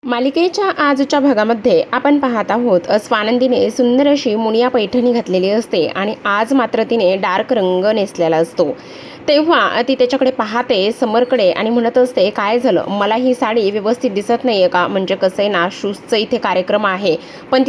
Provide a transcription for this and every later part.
मालिकेच्या आजच्या भागामध्ये आपण पाहत आहोत स्वानंदीने सुंदर अशी मुनिया पैठणी घातलेली असते आणि आज मात्र तिने डार्क रंग नेसलेला असतो। तेव्हा ती त्याच्याकडे पाहते समरकडे आणि म्हणत असते, काय झालं, मला ही साडी व्यवस्थित दिसत नाहीये का? म्हणजे कसं आहे ना, शूजचं इथे कार्यक्रम आहे, पण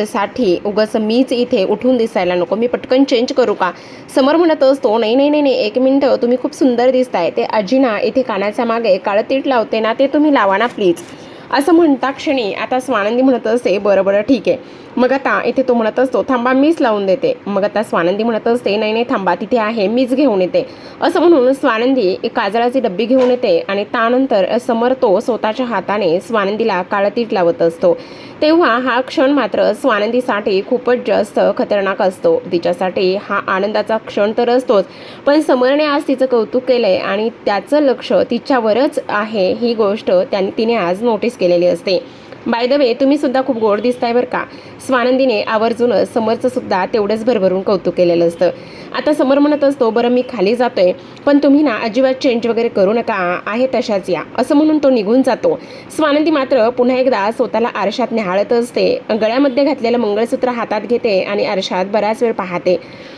साठी उगाच मीच इथे उठून दिसायला नको, मी पटकन चेंज करू का? समर म्हणत असतो, नाही नाही नाही नाही, एक मिनटं, तुम्ही खूप सुंदर दिसताय, ते अजिना इथे कानाच्या मागे काळं तीट लावते ना, ते तुम्ही लावा ना प्लीज, असं म्हणता क्षणी आता स्वानंदी म्हणत असते, बरं बरं ठीक आहे। मग आता इथे तो म्हणत असतो, थांबा मीच लावून देते। मग आता स्वानंदी म्हणत असते, नाही नाही थांबा, तिथे आहे, मीच घेऊन येते। असं म्हणून स्वानंदी एक काजळाची डब्बी घेऊन येते आणि त्यानंतर समर तो स्वतःच्या हाताने स्वानंदीला काळं तीट लावत असतो। तेव्हा हा क्षण मात्र स्वानंदीसाठी खूपच जास्त खतरनाक असतो। तिच्यासाठी हा आनंदाचा क्षण तर असतोच, पण समरने आज तिचं कौतुक केलंय आणि त्याचं लक्ष तिच्यावरच आहे ही गोष्ट तिने आज नोटीस केलेली असते। बाय द वे, तुम्ही सुद्धा खूप गोड दिसताय बरं का। स्वानंदीने आवर्जून समरचं सुद्धा तेवढंच भरभरून कौतुक केलेलं असतं। आता समर म्हणत असतो, बरं मी खाली जातोय, पण तुम्ही ना अजिबात चेंज वगैरे करू नका, आहे तशाच या, असं म्हणून तो निघून जातो। स्वानंदी मात्र पुन्हा एकदा स्वतःला आरशात निहाळत असते, गळ्यामध्ये घातलेलं मंगळसूत्र हातात घेते आणि आरशात बराच वेळ पाहते।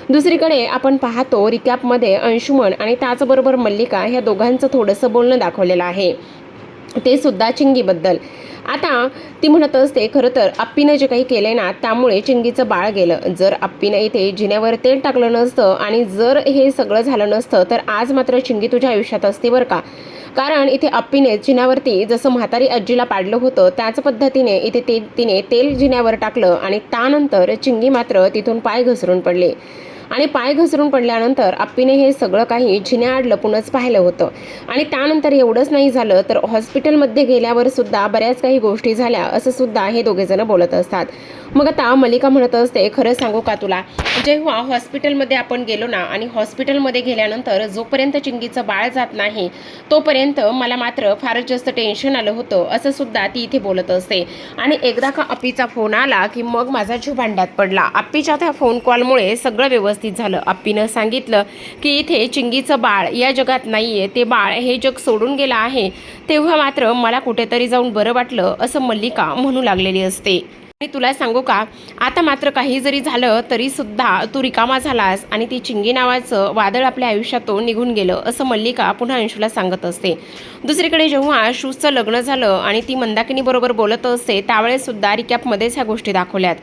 दुसरीकडे आपण पाहतो रिकॅपमध्ये अंशुमन आणि त्याचबरोबर मल्लिका ह्या दोघांचं थोडंसं बोलणं दाखवलेलं आहे, ते सुद्धा चिंगीबद्दल। आता ती म्हणत असते, खरं तर अप्पीनं जे काही केलंय ना, त्यामुळे चिंगीचं बाळ गेलं। जर अप्पीनं इथे जिन्यावर तेल टाकलं नसतं आणि जर हे सगळं झालं नसतं तर आज मात्र चिंगी तुझ्या आयुष्यात असते बरं का। कारण इथे अप्पीने जिन्यावरती जसं म्हातारी आजीला पाडलं होतं त्याच पद्धतीने इथे तिने तेल जिन्यावर टाकलं आणि त्यानंतर चिंगी मात्र तिथून पाय घसरून पडले। आणि पाय घसरून पडल्यानंतर अप्पीने हे सगळं काही जिन्याआड लपूनच पाहिलं होतं। आणि त्यानंतर एवढंच नाही झालं तर हॉस्पिटलमध्ये गेल्यावर सुद्धा बऱ्याच काही गोष्टी झाल्या, असं सुद्धा हे दोघेजण बोलत असतात। मग आता मल्लिका म्हणत असते, खरं सांगू का तुला, जेव्हा हॉस्पिटलमध्ये आपण गेलो ना आणि हॉस्पिटलमध्ये गेल्यानंतर जोपर्यंत चिंगीचं बाळ जात नाही तोपर्यंत मला मात्र फारच जास्त टेन्शन आलं होतं, असं सुद्धा ती इथे बोलत असते। आणि एकदा का अप्पीचा फोन आला की मग माझा जीव भांड्यात पडला। अप्पीच्या त्या फोन कॉलमुळे सगळं व्यवस्थित झालं। अप्पीनं सांगितलं की इथे चिंगीचं बाळ या जगात नाहीये, ते बाळ हे जग सोडून गेलं आहे। तेव्हा मात्र मला कुठेतरी जाऊन बरं वाटलं, असं मल्लिका म्हणू लागलेली असते। आणि तुला सांगू का, आता मात्र काही जरी झालं तरी सुद्धा तू रिकामा झालास आणि ती चिंगी नावाचं वादळ आपल्या आयुष्यातून निघून गेलं, असं मल्लिका पुन्हा अंशूला सांगत असते। दुसरीकडे जेव्हा शूजचं लग्न झालं आणि ती मंदाकिनी बरोबर बोलत असते त्यावेळेस सुद्धा रिकॅपमध्येच ह्या गोष्टी दाखवल्यात।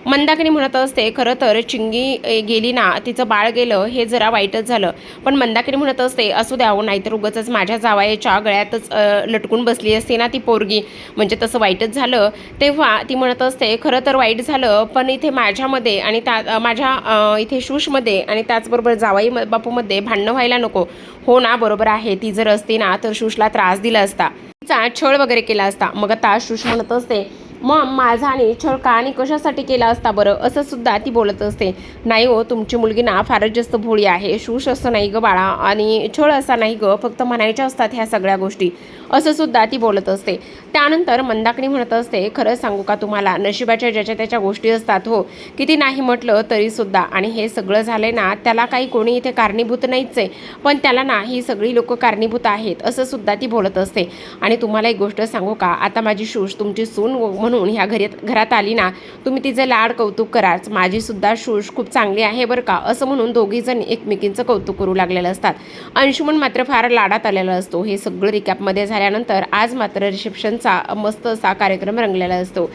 मंदाकिनी म्हणत असते, खरं तर चिंगी गेली ना, तिचं बाळ गेलं हे जरा वाईटच झालं, पण मंदाकिनी म्हणत असते, असू द्यावं, नाहीतर उगाचच माझ्या जावयाच्या गळ्यातच लटकून बसली असते ना ती पोरगी, म्हणजे तसं वाईटच झालं। तेव्हा ती म्हणत असते, खरं तर वाईट झालं, पण इथे माझ्यामध्ये आणि माझ्या इथे शूशमध्ये आणि त्याचबरोबर जावाई बापूमध्ये भांडणं व्हायला नको। हो ना, बरोबर आहे, ती जर असती ना तर शूशला त्रास दिला असता, तिचा छळ वगैरे केला असता। मग आता शूश म्हणत असते, मग माझा आणि छळ का आणि कशासाठी केला असता बरं, असं सुद्धा ती बोलत असते। नाही हो, तुमची मुलगी ना फारच जास्त भोळी आहे, शूश असं नाही ग बाळा, आणि छळ असा नाही ग, फक्त म्हणायच्या असतात ह्या सगळ्या गोष्टी, असं सुद्धा ती बोलत असते। त्यानंतर मंदाकिनी म्हणत असते, खरं सांगू का तुम्हाला, नशिबाच्या ज्याच्या त्याच्या गोष्टी असतात हो, किती नाही म्हटलं तरी सुद्धा, आणि हे सगळं झालंय ना त्याला काही कोणी इथे कारणीभूत नाहीच आहे, पण त्याला ना ही सगळी लोक कारणीभूत आहेत, असं सुद्धा ती बोलत असते। आणि तुम्हाला एक गोष्ट सांगू का, आता माझी शूश तुमची सून म्हणून ह्या घरात आली ना, तुम्ही तिचं लाड कौतुक कराच, माझी सुद्धा शूश खूप चांगली आहे बरं का, असं म्हणून दोघीजण एकमेकींचं कौतुक करू लागलेलं असतात। अंशुमन मात्र फार लाडात आलेला असतो। हे सगळं रिकॅपमध्ये झाल्यानंतर आज मात्र रिसेप्शनचा मस्त असा कार्यक्रम रंगलेला असतो।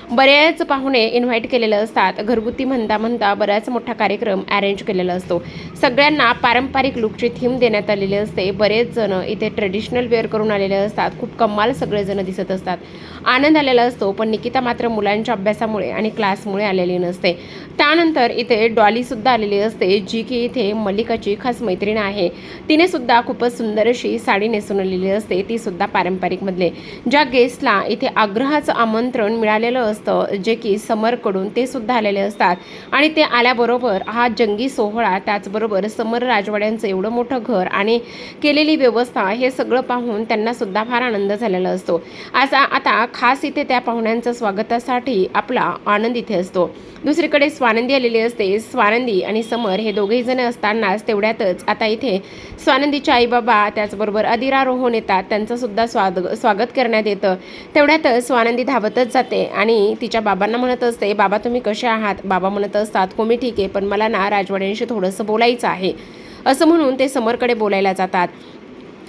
बरेच पाहुणे इन्व्हाइट केलेले असतात, घरगुती म्हणता बराच मोठा कार्यक्रम अरेंज केलेला असतो। सगळ्यांना पारंपरिक लुकची थीम देण्यात आलेली असते। बरेच जण इथे ट्रेडिशनल वेअर करून आलेले असतात, खूप कमाल सगळेजण दिसत असतात, आनंद आलेला असतो। पण निकिता मात्र मुलांच्या अभ्यासामुळे आणि क्लासमुळे आलेली नसते। त्यानंतर इथे डॉली सुद्धा आलेली असते, जी की इथे मल्लिकाची खास मैत्रीण आहे। तिने सुद्धा खूपच सुंदर अशी साडी नेसून आलेली असते, ती सुद्धा पारंपरिकमधले। ज्या गेस्टला इथे आग्रहाचं आमंत्रण मिळालेलं असतं, जे की समरकडून ते सुद्धा आलेले असतात. आणि ते आल्याबरोबर हा जंगी सोहळा, त्याचबरोबर समर राजवाड्यांचं एवढं मोठं घर आणि केलेली व्यवस्था, हे सगळं पाहून त्यांना सुद्धा फार आनंद झालेला असतो. आता खास इथे त्या पाहुण्यांचं स्वागतासाठी आपला आनंद इथे असतो. दुसरीकडे स्वानंदी आलेली असते. स्वानंदी आणि समर हे दोघेही जण असतानाच तेवढ्यातच आता इथे स्वानंदीचे आईबाबा, त्याचबरोबर अधिरारोहण येतात. त्यांचं सुद्धा स्वागत करण्यात येतं. तेवढ्यातच स्वानंदी धावतच जाते आणि तिच्या बाबांना म्हणत असते, बाबा तुम्ही कसे आहात? बाबा म्हणत असतात, हो मी ठीक आहे, पण मला ना राजवाड्यांशी थोडंसं बोलायचं आहे. असं म्हणून ते समरकडे बोलायला जातात.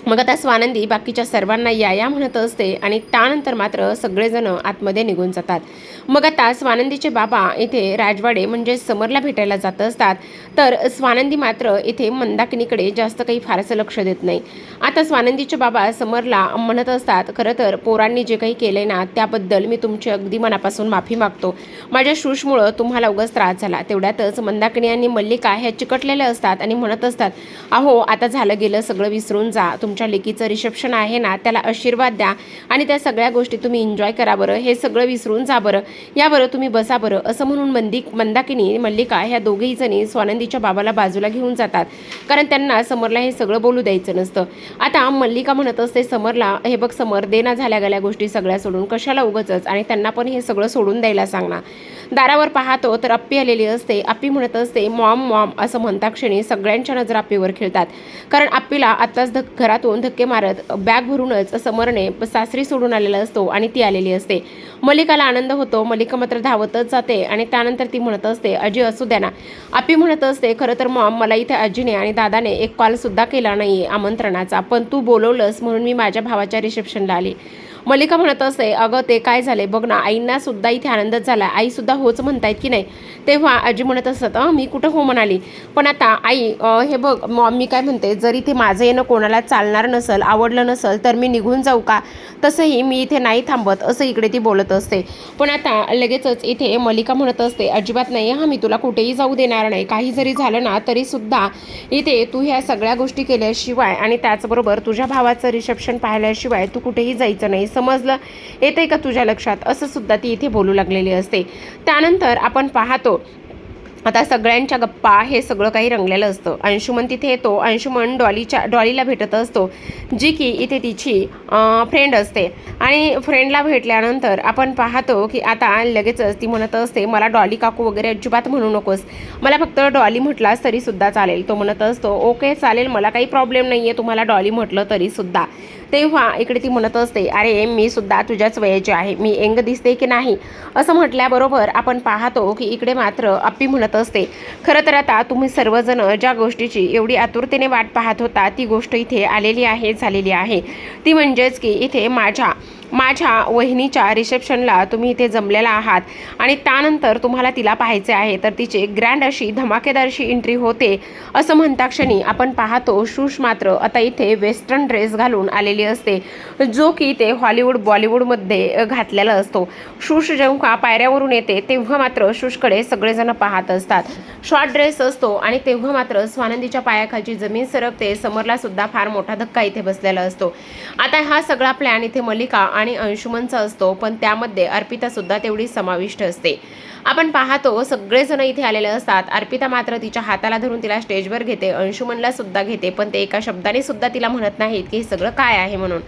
मग आता स्वानंदी बाकीच्या सर्वांना या म्हणत असते आणि त्यानंतर मात्र सगळेजण आतमध्ये निघून जातात. मग आता स्वानंदीचे बाबा इथे राजवाडे म्हणजे समरला भेटायला जात असतात. तर स्वानंदी मात्र इथे मंदाकिनीकडे जास्त काही फारसं लक्ष देत नाही. आता स्वानंदीचे बाबा समरला म्हणत असतात, खरं तर पोरांनी जे काही केले ना, त्याबद्दल मी तुमची अगदी मनापासून माफी मागतो. माझ्या शूषमुळं तुम्हाला उगाच त्रास झाला. तेवढ्यातच मंदाकिनी आणि मल्लिका ह्या चिकटलेल्या असतात आणि म्हणत असतात, अहो आता झालं गेलं सगळं विसरून जा. तुमच्या लेकीचं रिसेप्शन आहे ना, त्याला आशीर्वाद द्या आणि त्या सगळ्या गोष्टी तुम्ही एन्जॉय करा बरं. हे सगळं विसरून जा बरं. या बरं तुम्ही बसा बरं. असं म्हणून मंदाकिनी मल्लिका ह्या दोघेही जणी स्वानंदीच्या बाबाला बाजूला घेऊन जातात. कारण त्यांना समरला हे सगळं बोलू द्यायचं नसतं. आता मल्लिका म्हणत असते समरला, हे बघ समर, देना झाल्या गेल्या गोष्टी सगळ्या सोडून कशाला उगाचच, आणि त्यांना पण हे सगळं सोडून द्यायला सांग ना. दारावर पाहतो तर अप्पी आलेली असते. अप्पी म्हणत असते, मॉम मॉम असं म्हणता क्षणी सगळ्यांच्या नजर अप्पीवर खिळतात. कारण अप्पीला आत्ताच घरातून धक्के मारत बॅग भरूनच समरने सासरी सोडून आलेला असतो आणि ती आलेली असते. मल्लिकाला आनंद होतो. मल्लिका मात्र धावतच जाते आणि त्यानंतर ती म्हणत असते, अजी असू द्या ना. अप्पी म्हणत असते, खरं तर मॉम मला इथे आजीने आणि दादाने एक कॉल सुद्धा केला नाही आमंत्रणाचा, पण तू बोलवलंस म्हणून मी माझ्या भावाच्या रिसेप्शनला आली. मल्लिका म्हणत असते, अगं ते काय झाले बघ ना, आईंना सुद्धा इथे आनंदच झाला. आई सुद्धा होच म्हणतायत की नाही. तेव्हा आजी म्हणत असत, मी कुठं हो म्हणाली, पण आता आई हे बघ मॉम, मी काय म्हणते, जर इथे माझं येणं कोणाला चालणार नसेल, आवडलं नसेल, तर मी निघून जाऊ का? तसंही मी इथे नाही थांबत, असं इकडे ती बोलत असते. पण आता लगेचच इथे मल्लिका म्हणत असते, अजिबात नाही हां, मी तुला कुठेही जाऊ देणार नाही. काही जरी झालं ना तरी सुद्धा इथे तू ह्या सगळ्या गोष्टी केल्याशिवाय आणि त्याचबरोबर तुझ्या भावाचं रिसेप्शन पाहिल्याशिवाय तू कुठेही जायचं नाही, समजलं? येते का तुझ्या लक्षात? असं सुद्धा ती इथे बोलू लागलेली असते. त्यानंतर आपण पाहतो आता सगळ्यांच्या गप्पा हे सगळं काही रंगलेलं असतं. अंशुमन तिथे येतो. अंशुमन डॉलीला भेटत असतो, जी की इथे तिची फ्रेंड असते. आणि फ्रेंडला भेटल्यानंतर आपण पाहतो की आता लगेचच ती म्हणत असते, मला डॉली काकू वगैरे अजिबात म्हणू नकोस, मला फक्त डॉली म्हटलास तरीसुद्धा चालेल. तो म्हणत असतो, ओके चालेल, मला काही प्रॉब्लेम नाही आहे तुम्हाला डॉली म्हटलं तरीसुद्धा. तेव्हा इकडे ती म्हणत असते, अरे मी सुद्धा तुझ्याच वयाची आहे, मी यंग दिसते की नाही? असं म्हटल्याबरोबर आपण पाहतो की इकडे मात्र अप्पी म्हणत असते, खरं तर आता तुम्ही सर्वजण ज्या गोष्टीची एवढी आतुरतेने वाट पाहत होता ती गोष्ट इथे आलेली आहे, झालेली आहे. ती म्हणजेच की इथे माझ्या वहिनीच्या रिसेप्शनला तुम्ही इथे जमलेला आहात आणि त्यानंतर तुम्हाला तिला पाहायचे आहे, तर तिची ग्रँड अशी धमाकेदारशी एंट्री होते. असं म्हणता क्षणी आपण पाहतो शूश मात्र आता इथे वेस्टर्न ड्रेस घालून आलेली असते, जो की ते हॉलिवूड बॉलिवूडमध्ये घातलेला असतो. शूश जेव्हा पायऱ्यावरून येते तेव्हा मात्र शूशकडे सगळेजण पाहत असतात. शॉर्ट ड्रेस असतो आणि तेव्हा मात्र स्वानंदीच्या पायाखालची जमीन सरकते. समरला सुद्धा फार मोठा धक्का इथे बसलेला असतो. आता हा सगळा प्लॅन इथे मल्लिका आणि अंशुमनचा असतो, पण त्यामध्ये अर्पिता सुद्धा तेवढी समाविष्ट असते. आपण पाहतो सगळेजण इथे आलेले असतात. अर्पिता मात्र तिच्या हाताला धरून तिला स्टेजवर घेते, अंशुमनला सुद्धा घेते, पण ते एका शब्दाने सुद्धा तिला म्हणत नाहीत की हे सगळं काय आहे म्हणून.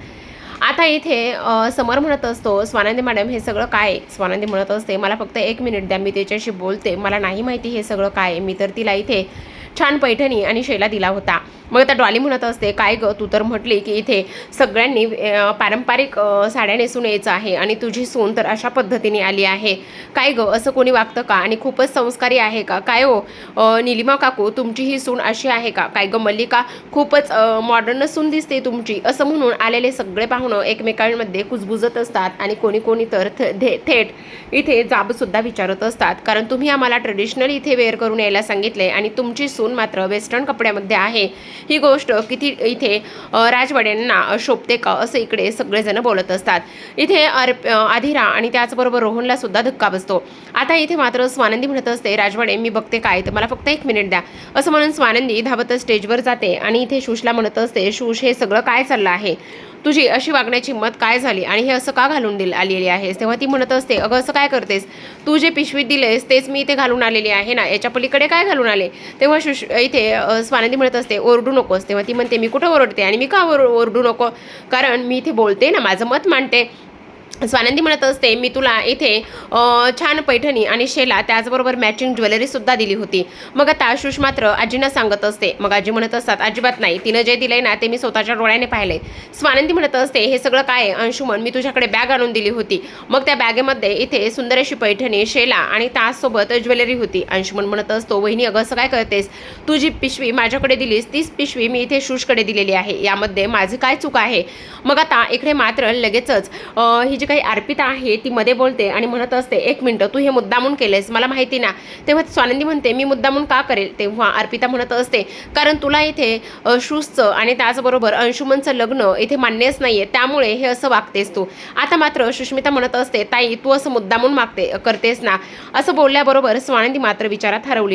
आता इथे समर म्हणत असतो, स्वानंदी मॅडम हे सगळं काय आहे? स्वानंदी म्हणत असते, मला फक्त 1 मिनिट द्या, मी त्याच्याशी बोलते, मला नाही माहिती हे सगळं काय आहे, मी तर तिला इथे छान पैठणी आणि शेला दिला होता. मग आता डॉली म्हणत असते, काय गं तू तर म्हटली की इथे सगळ्यांनी पारंपरिक साड्या नेसून यायचं आहे आणि तुझी सून तर अशा पद्धतीने आली आहे, काय गं असं कोणी वागतं का? आणि खूपच संस्कारी आहे का काय? हो निलिमा काकू, तुमची ही सून अशी आहे का काय? गं मल्लिका, खूपच मॉडर्न सून दिसते तुमची. असं म्हणून आलेले सगळे पाहुणं एकमेकांमध्ये कुजबुजत असतात आणि कोणी तर थेट इथे जाबसुद्धा विचारत असतात, कारण तुम्ही आम्हाला ट्रेडिशनल इथे वेअर करून यायला सांगितले आणि तुमची सून मात्र वेस्टर्न कपड्यामध्ये आहे, ही गोष्ट किती इथे राजवाड्यांना शोभते का? असं इकडे सगळेजण बोलत असतात. इथे अधिरा आणि त्याचबरोबर रोहनला सुद्धा धक्का बसतो. आता इथे मात्र स्वानंदी म्हणत असते, राजवाडे मी बघते काय, तर मला फक्त 1 मिनिट द्या. असं म्हणून स्वानंदी धावत स्टेजवर जाते आणि इथे शूशला म्हणत असते, शूश हे सगळं काय चाललं आहे? तुझी अशी वागण्याची हिंमत काय झाली आणि हे असं का घालून आलेली आहेस? तेव्हा ती म्हणत असते, अगं असं काय करतेस? तू जे पिशवीत दिलेस तेच मी इथे घालून आलेली आहे ना, याच्या पलीकडे काय घालून आले? तेव्हा इथे स्वानंदी म्हणत असते, ओरडू नकोस. तेव्हा ती म्हणते, मी कुठं ओरडते आणि मी का ओरडू नको? कारण मी इथे बोलते ना, माझं मत मांडते. स्वानंदी म्हणत असते, मी तुला इथे छान पैठणी आणि शेला त्याचबरोबर मॅचिंग ज्वेलरीसुद्धा दिली होती. मग आता आशुष मात्र आजींना सांगत असते. मग आजी म्हणत असतात, अजिबात नाही, तिनं जे दिलंय ना ते मी स्वतःच्या डोळ्याने पाहिलंय. स्वानंदी म्हणत असते, हे सगळं काय आहे अंशुमन? मी तुझ्याकडे बॅग आणून दिली होती, मग त्या बॅगेमध्ये इथे सुंदर अशी पैठणी, शेला आणि त्याचसोबत ज्वेलरी होती. अंशुमन म्हणत असतो, वहिनी अगं असं काय करतेस? तू जी पिशवी माझ्याकडे दिलीस तीच पिशवी मी इथे शुशकडे दिलेली आहे, यामध्ये माझी काय चूक आहे? मग आता इकडे मात्र लगेचच ही जी काही अर्पिता आहे ती मध्ये बोलते आणि म्हणत असते, एक मिनटं, तू हे मुद्दामून केलेस मला माहिती ना. तेव्हा स्वानंदी म्हणते, मी मुद्दामून का करेल? तेव्हा अर्पिता म्हणत असते, कारण तुला इथे शूजचं आणि त्याचबरोबर अंशुमनचं लग्न इथे मान्यच नाहीये, त्यामुळे हे असं वागतेस तू. आता मात्र सुष्मिता म्हणत असते, ताई तू असं मुद्दामून करतेस ना. असं बोलल्याबरोबर स्वानंदी मात्र विचारात हरवली